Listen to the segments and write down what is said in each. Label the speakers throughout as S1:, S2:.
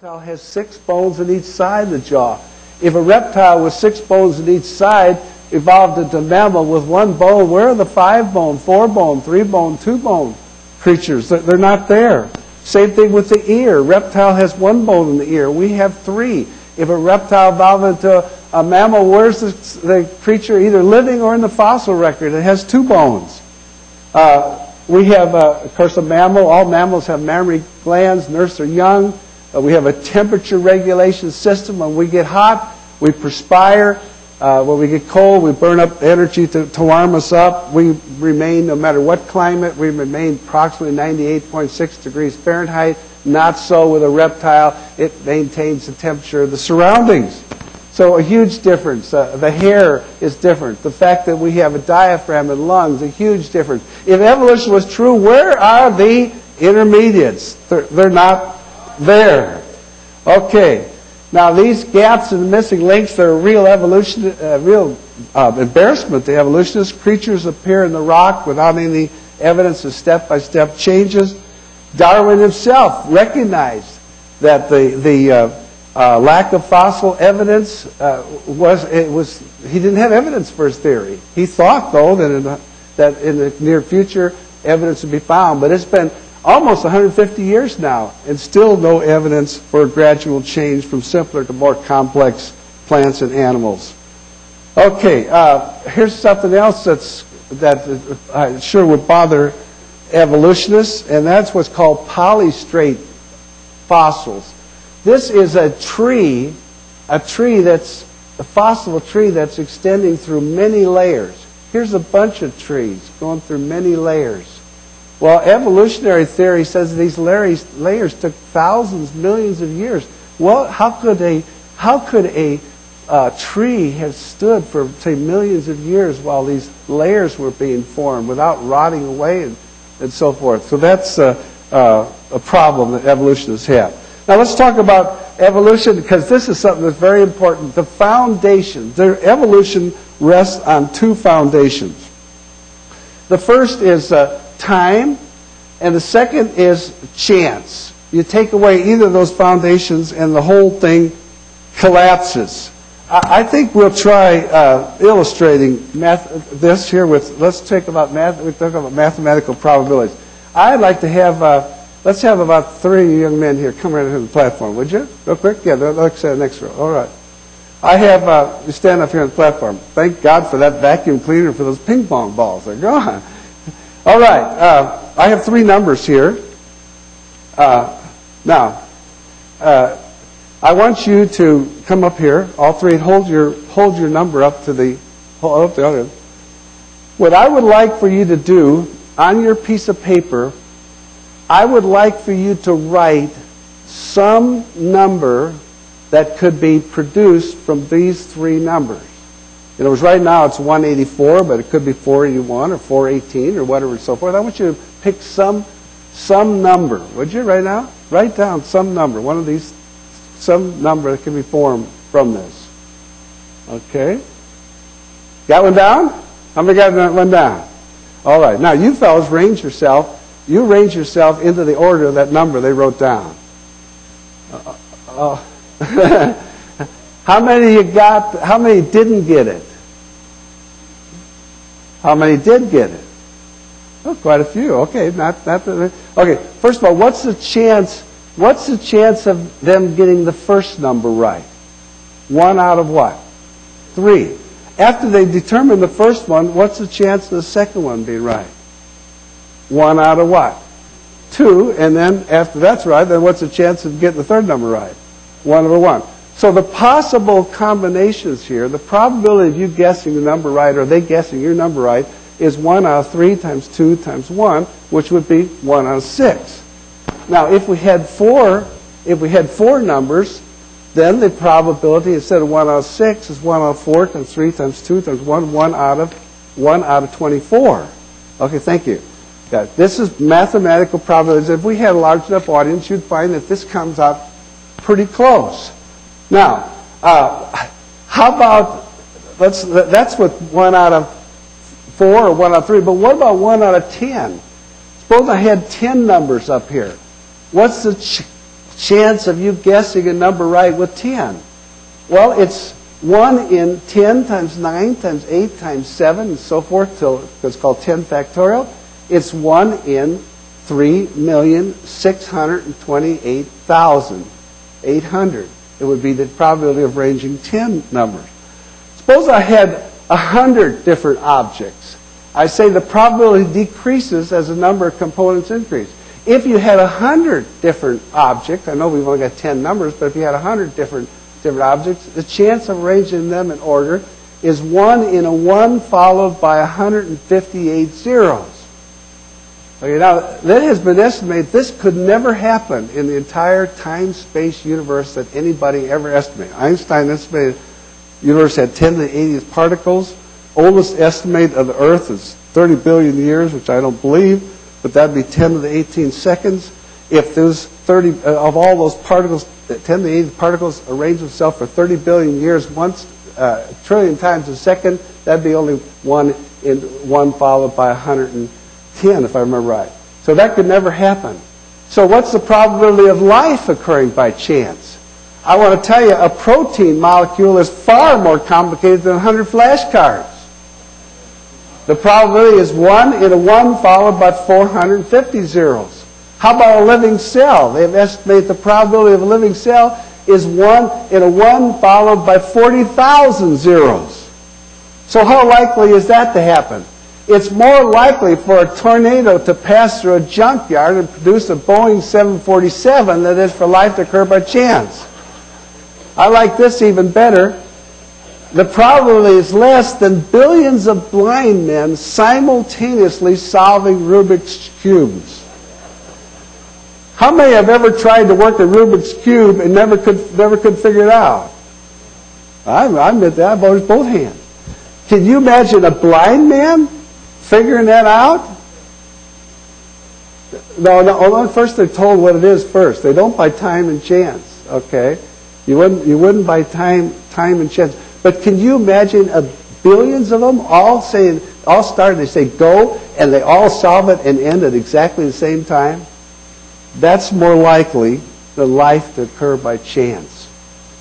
S1: reptile has 6 bones in each side of the jaw. If a reptile with 6 bones in each side evolved into a mammal with 1 bone, where are the 5-bone, 4-bone, 3-bone, 2-bone creatures? They're not there. Same thing with the ear. Reptile has 1 bone in the ear. We have 3. If a reptile evolved into a mammal, where's the creature either living or in the fossil record? It has 2 bones. We have, of course, a mammal. All mammals have mammary glands, nurse their young. We have a temperature regulation system. When we get hot, we perspire. When we get cold, we burn up energy to warm us up. We remain, no matter what climate, we remain approximately 98.6 degrees Fahrenheit. Not so with a reptile. It maintains the temperature of the surroundings. So a huge difference. The hair is different. The fact that we have a diaphragm and lungs, a huge difference. If evolution was true, where are the intermediates? They're not there. Okay. Now these gaps and missing links, they're a real evolution, real embarrassment to evolutionists. Creatures appear in the rock without any evidence of step-by-step changes. Darwin himself recognized that the lack of fossil evidence he didn't have evidence for his theory. He thought, though, that in the near future evidence would be found. But it's been almost 150 years now, and still no evidence for a gradual change from simpler to more complex plants and animals. Okay, here's something else that I'm sure would bother evolutionists, and that's what's called polystrate fossils. This is a fossil tree that's extending through many layers. Here's a bunch of trees going through many layers. Well, evolutionary theory says these layers took thousands, millions of years. Well, how could a tree have stood for, say, millions of years while these layers were being formed without rotting away and so forth? So that's a problem that evolutionists have. Now let's talk about evolution, because this is something that's very important. The foundation. Evolution rests on 2 foundations. The first is time, and the second is chance. You take away either of those foundations and the whole thing collapses. I think we'll try illustrating this here with, let's talk about mathematical probabilities. I'd like to have, let's have about 3 young men here come right to the platform, would you? Real quick? Yeah, let's say the next row. All right. I have, you stand up here on the platform. Thank God for that vacuum cleaner for those ping pong balls. They're gone. All right. I have 3 numbers here. Now, I want you to come up here, all 3, and hold your number up to the other. What I would like for you to do on your piece of paper, I would like for you to write some number that could be produced from these 3 numbers. In other words, right now it's 184, but it could be 481 or 418 or whatever and so forth. I want you to pick some number, would you, right now? Write down some number, one of these, some number that can be formed from this. Okay? Got one down? How many got one down? All right. Now you fellas range yourself. You range yourself into the order of that number they wrote down. How many you got? How many didn't get it? How many did get it? Oh, quite a few. Okay, okay. First of all, what's the chance? What's the chance of them getting the first number right? 1 out of what? 3. After they determine the first one, what's the chance of the second one being right? 1 out of what? 2. And then after that's right, then what's the chance of getting the third number right? 1 over 1. So the possible combinations here, the probability of you guessing the number right or they guessing your number right is 1 out of 3 times 2 times 1, which would be 1 out of 6. Now, if we had 4 numbers, then the probability instead of 1 out of 6 is 1 out of 4 times 3 times 2 times 1, 1 out of 24. Okay, thank you. Yeah, this is mathematical probabilities. If we had a large enough audience, you'd find that this comes out pretty close. Now, how about, that's with 1 out of 4 or 1 out of 3, but what about 1 out of 10? Suppose I had 10 numbers up here. What's the chance of you guessing a number right with 10? Well, it's 1 in 10 times 9 times 8 times 7 and so forth till it's called 10 factorial. It's 1 in 3,628,800. It would be the probability of arranging 10 numbers. Suppose I had 100 different objects. I say the probability decreases as the number of components increase. If you had 100 different objects, I know we've only got 10 numbers, but if you had 100 different objects, the chance of arranging them in order is 1 in a 1 followed by 158 zeros. Okay, now, that has been estimated. This could never happen in the entire time-space universe that anybody ever estimated. Einstein estimated the universe had 10 to the 80th particles. Oldest estimate of the Earth is 30 billion years, which I don't believe, but that would be 10 to the 18 seconds. If there's 30 of all those particles, 10 to the 80th particles arrange themselves for 30 billion years, once a trillion times a second, that'd be only 1 in 1 followed by 110, if I remember right. So that could never happen. So what's the probability of life occurring by chance? I want to tell you, a protein molecule is far more complicated than 100 flashcards. The probability is 1 in a 1 followed by 450 zeros. How about a living cell? They've estimated the probability of a living cell is 1 in a 1 followed by 40,000 zeros. So how likely is that to happen? It's more likely for a tornado to pass through a junkyard and produce a Boeing 747 than it is for life to occur by chance. I like this even better. The probability is less than billions of blind men simultaneously solving Rubik's Cubes. How many have ever tried to work a Rubik's Cube and never could figure it out? I admit that. I've raised both hands. Can you imagine a blind man figuring that out? No. First they're told what it is first. They don't by time and chance. Okay, you wouldn't by time and chance. But can you imagine billions of them all start, they say go, and they all solve it and end at exactly the same time? That's more likely than life to occur by chance.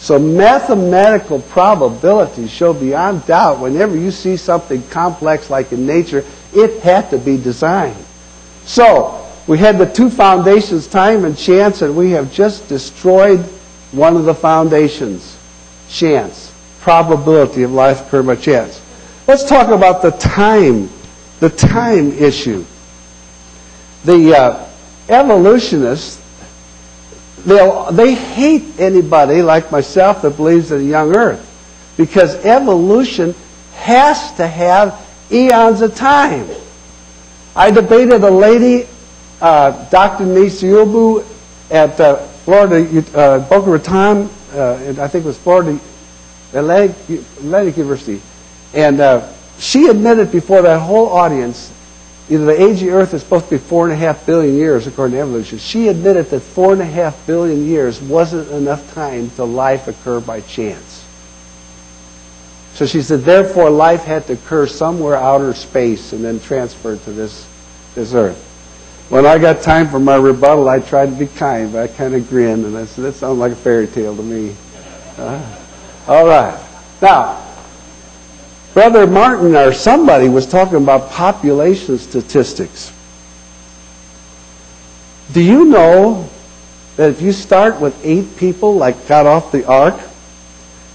S1: So mathematical probabilities show beyond doubt whenever you see something complex like in nature, it had to be designed. So we had the two foundations, time and chance, and we have just destroyed one of the foundations, chance. Probability of life occurring by chance. Let's talk about the time issue. The evolutionists, they hate anybody like myself that believes in a young Earth, because evolution has to have eons of time. I debated a lady, Dr. Nisiubu, at Florida, Boca Raton, and I think it was Florida Atlantic University, and she admitted before that whole audience, either the age of the Earth is supposed to be 4.5 billion years according to evolution. She admitted that 4.5 billion years wasn't enough time to life occur by chance. So she said, therefore, life had to occur somewhere outer space and then transferred to this Earth. When I got time for my rebuttal, I tried to be kind, but I kind of grinned, and I said, that sounds like a fairy tale to me. All right. Now, Brother Martin or somebody was talking about population statistics. Do you know that if you start with 8 people, like got off the ark,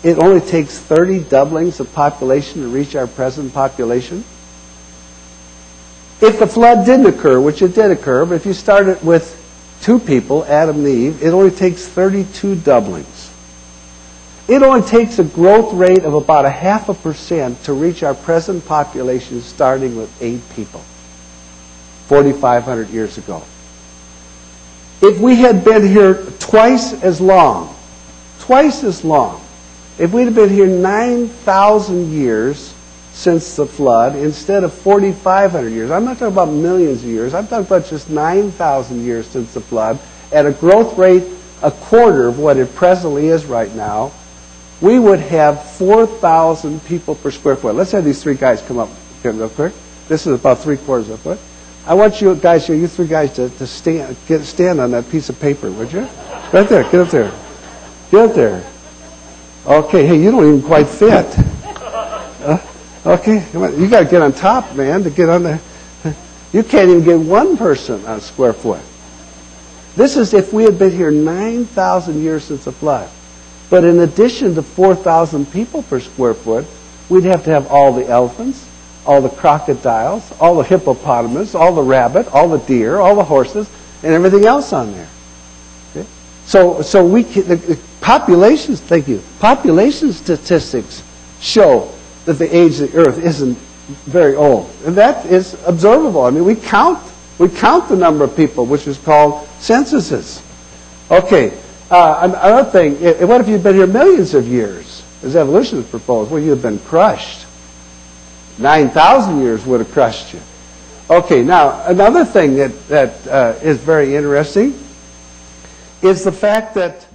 S1: it only takes 30 doublings of population to reach our present population? If the flood didn't occur, which it did occur, but if you started with 2 people, Adam and Eve, it only takes 32 doublings. It only takes a growth rate of about 0.5% to reach our present population starting with 8 people, 4,500 years ago. If we had been here twice as long, if we'd have been here 9,000 years since the flood instead of 4,500 years, I'm not talking about millions of years, I'm talking about just 9,000 years since the flood, at a growth rate a quarter of what it presently is right now, we would have 4,000 people per square foot. Let's have these 3 guys come up real quick. This is about 3/4 of a foot. I want you guys here, you 3 guys, to stand on that piece of paper, would you? Right there. Get up there. Get up there. Okay. Hey, you don't even quite fit. Okay. Come on. You got to get on top, man, to get on there. You can't even get one person on a square foot. This is if we had been here 9,000 years since the flood. But in addition to 4,000 people per square foot, we'd have to have all the elephants, all the crocodiles, all the hippopotamus, all the rabbit, all the deer, all the horses, and everything else on there. Okay? So we can, the populations, thank you, population statistics show that the age of the earth isn't very old. And that is observable. I mean, we count the number of people, which is called censuses. Okay, another thing, what if you'd been here millions of years, as evolution is proposed? Well, you'd have been crushed. 9,000 years would have crushed you. Okay, now, another thing that is very interesting is the fact that